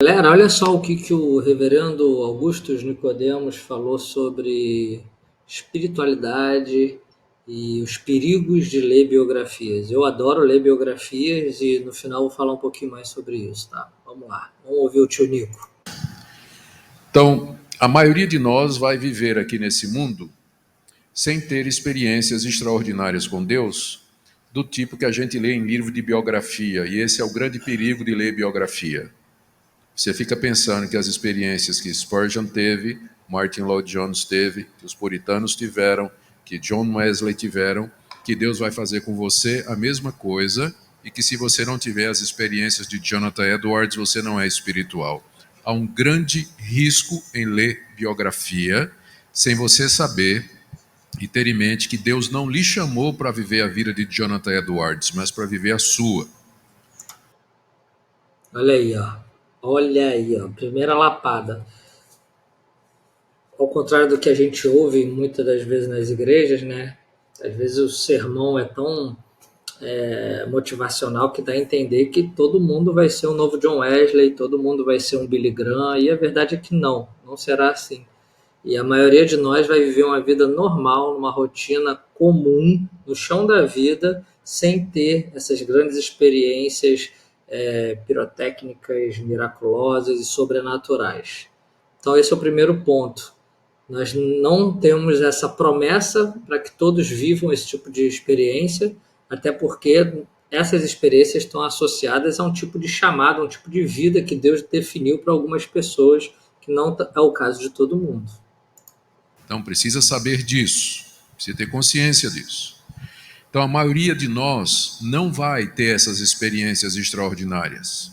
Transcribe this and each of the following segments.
Galera, olha só o que o reverendo Augustus Nicodemos falou sobre espiritualidade e os perigos de ler biografias. Eu adoro ler biografias e no final vou falar um pouquinho mais sobre isso, tá? Vamos lá, vamos ouvir o tio Nico. Então, a maioria de nós vai viver aqui nesse mundo sem ter experiências extraordinárias com Deus, do tipo que a gente lê em livro de biografia, e esse é o grande perigo de ler biografia. Você fica pensando que as experiências que Spurgeon teve, Martin Lloyd Jones teve, que os puritanos tiveram, que John Wesley tiveram, que Deus vai fazer com você a mesma coisa, e que se você não tiver as experiências de Jonathan Edwards, você não é espiritual. Há um grande risco em ler biografia, sem você saber e ter em mente que Deus não lhe chamou para viver a vida de Jonathan Edwards, mas para viver a sua. Olha aí, ó. Olha aí, ó. Primeira lapada. Ao contrário do que a gente ouve muitas das vezes nas igrejas, né? Às vezes o sermão é tão motivacional que dá a entender que todo mundo vai ser um novo John Wesley, todo mundo vai ser um Billy Graham, e a verdade é que não será assim. E a maioria de nós vai viver uma vida normal, numa rotina comum, no chão da vida, sem ter essas grandes experiências pirotécnicas, miraculosas e sobrenaturais. Então esse é o primeiro ponto. Nós não temos essa promessa para que todos vivam esse tipo de experiência, até porque essas experiências estão associadas a um tipo de chamado, um tipo de vida que Deus definiu para algumas pessoas, que não é o caso de todo mundo. Então precisa saber disso, precisa ter consciência disso. Então a maioria de nós não vai ter essas experiências extraordinárias.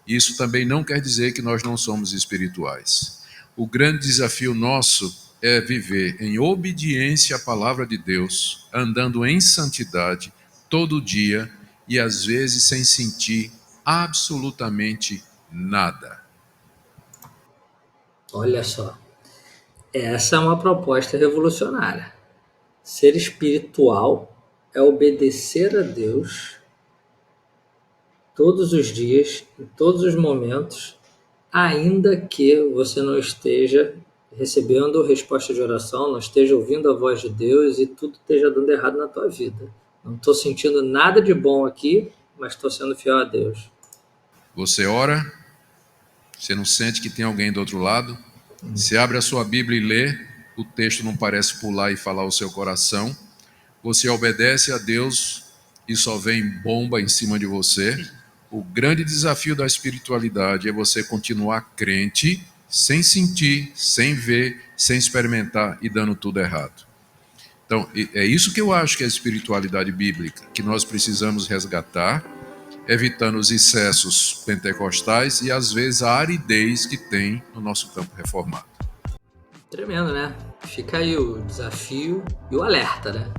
Isso também não quer dizer que nós não somos espirituais. O grande desafio nosso é viver em obediência à palavra de Deus, andando em santidade todo dia e às vezes sem sentir absolutamente nada. Olha só, essa é uma proposta revolucionária. Ser espiritual é obedecer a Deus todos os dias, em todos os momentos, ainda que você não esteja recebendo resposta de oração, não esteja ouvindo a voz de Deus e tudo esteja dando errado na tua vida. Não estou sentindo nada de bom aqui, mas estou sendo fiel a Deus. Você ora, você não sente que tem alguém do outro lado, você abre a sua Bíblia e lê, o texto não parece pular e falar o seu coração, você obedece a Deus e só vem bomba em cima de você. O grande desafio da espiritualidade é você continuar crente, sem sentir, sem ver, sem experimentar e dando tudo errado. Então, é isso que eu acho que é a espiritualidade bíblica, que nós precisamos resgatar, evitando os excessos pentecostais e, às vezes, a aridez que tem no nosso campo reformado. Tremendo, né? Fica aí o desafio e o alerta, né?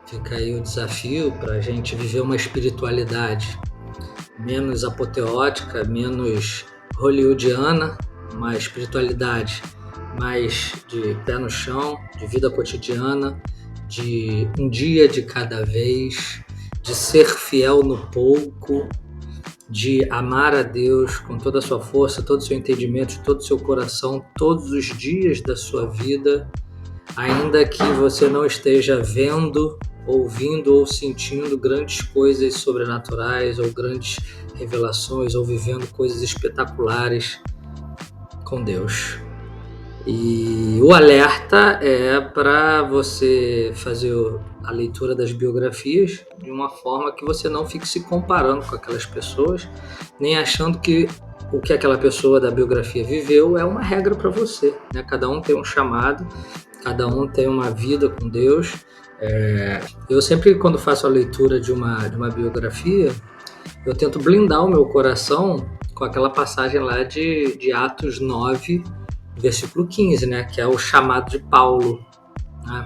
Fica aí o desafio para a gente viver uma espiritualidade menos apoteótica, menos hollywoodiana, uma espiritualidade mais de pé no chão, de vida cotidiana, de um dia de cada vez, de ser fiel no pouco, de amar a Deus com toda a sua força, todo o seu entendimento, todo o seu coração, todos os dias da sua vida, ainda que você não esteja vendo, ouvindo ou sentindo grandes coisas sobrenaturais ou grandes revelações ou vivendo coisas espetaculares com Deus. E o alerta é para você fazer a leitura das biografias de uma forma que você não fique se comparando com aquelas pessoas, nem achando que o que aquela pessoa da biografia viveu é uma regra para você, né? Cada um tem um chamado, cada um tem uma vida com Deus. Eu sempre, quando faço a leitura de uma biografia, eu tento blindar o meu coração com aquela passagem lá de Atos 9, versículo 15, né? Que é o chamado de Paulo, né?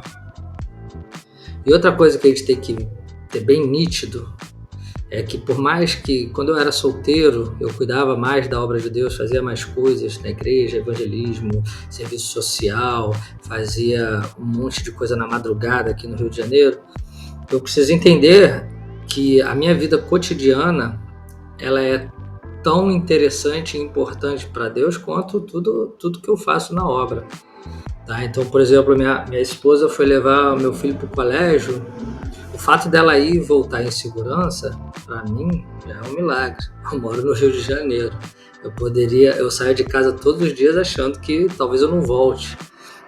E outra coisa que a gente tem que ter bem nítido é que, por mais que quando eu era solteiro eu cuidava mais da obra de Deus, fazia mais coisas na igreja, evangelismo, serviço social, fazia um monte de coisa na madrugada aqui no Rio de Janeiro, eu preciso entender que a minha vida cotidiana ela é tão interessante e importante para Deus quanto tudo que eu faço na obra. Tá? Então, por exemplo, minha esposa foi levar o meu filho para o colégio. O fato dela ir e voltar em segurança, para mim, já é um milagre. Eu moro no Rio de Janeiro. Eu saio de casa todos os dias achando que talvez eu não volte.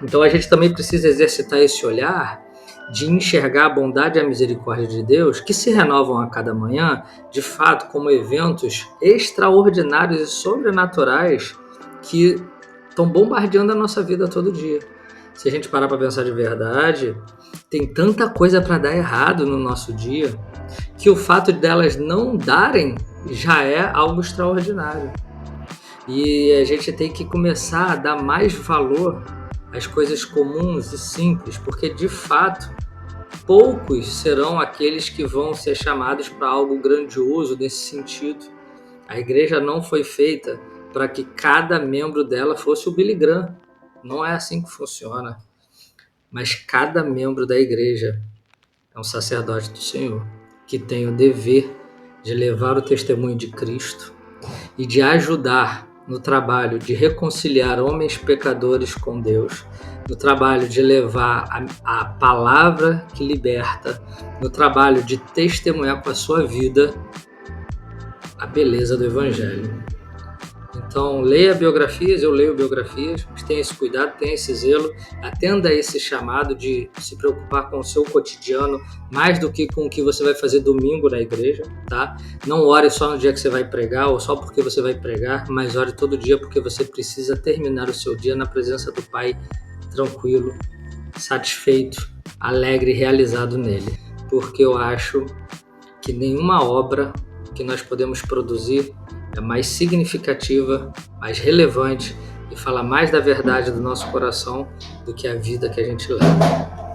Então a gente também precisa exercitar esse olhar de enxergar a bondade e a misericórdia de Deus, que se renovam a cada manhã, de fato, como eventos extraordinários e sobrenaturais que estão bombardeando a nossa vida todo dia. Se a gente parar para pensar de verdade, tem tanta coisa para dar errado no nosso dia que o fato delas não darem já é algo extraordinário. E a gente tem que começar a dar mais valor às coisas comuns e simples, porque de fato poucos serão aqueles que vão ser chamados para algo grandioso nesse sentido. A igreja não foi feita para que cada membro dela fosse o Billy Graham. Não é assim que funciona. Mas cada membro da igreja é um sacerdote do Senhor, que tem o dever de levar o testemunho de Cristo e de ajudar no trabalho de reconciliar homens pecadores com Deus, no trabalho de levar a palavra que liberta, no trabalho de testemunhar com a sua vida a beleza do Evangelho. Então, leia biografias, eu leio biografias, mas tenha esse cuidado, tenha esse zelo, atenda a esse chamado de se preocupar com o seu cotidiano, mais do que com o que você vai fazer domingo na igreja, tá? Não ore só no dia que você vai pregar, ou só porque você vai pregar, mas ore todo dia porque você precisa terminar o seu dia na presença do Pai, tranquilo, satisfeito, alegre e realizado nele. Porque eu acho que nenhuma obra que nós podemos produzir é mais significativa, mais relevante e fala mais da verdade do nosso coração do que a vida que a gente leva.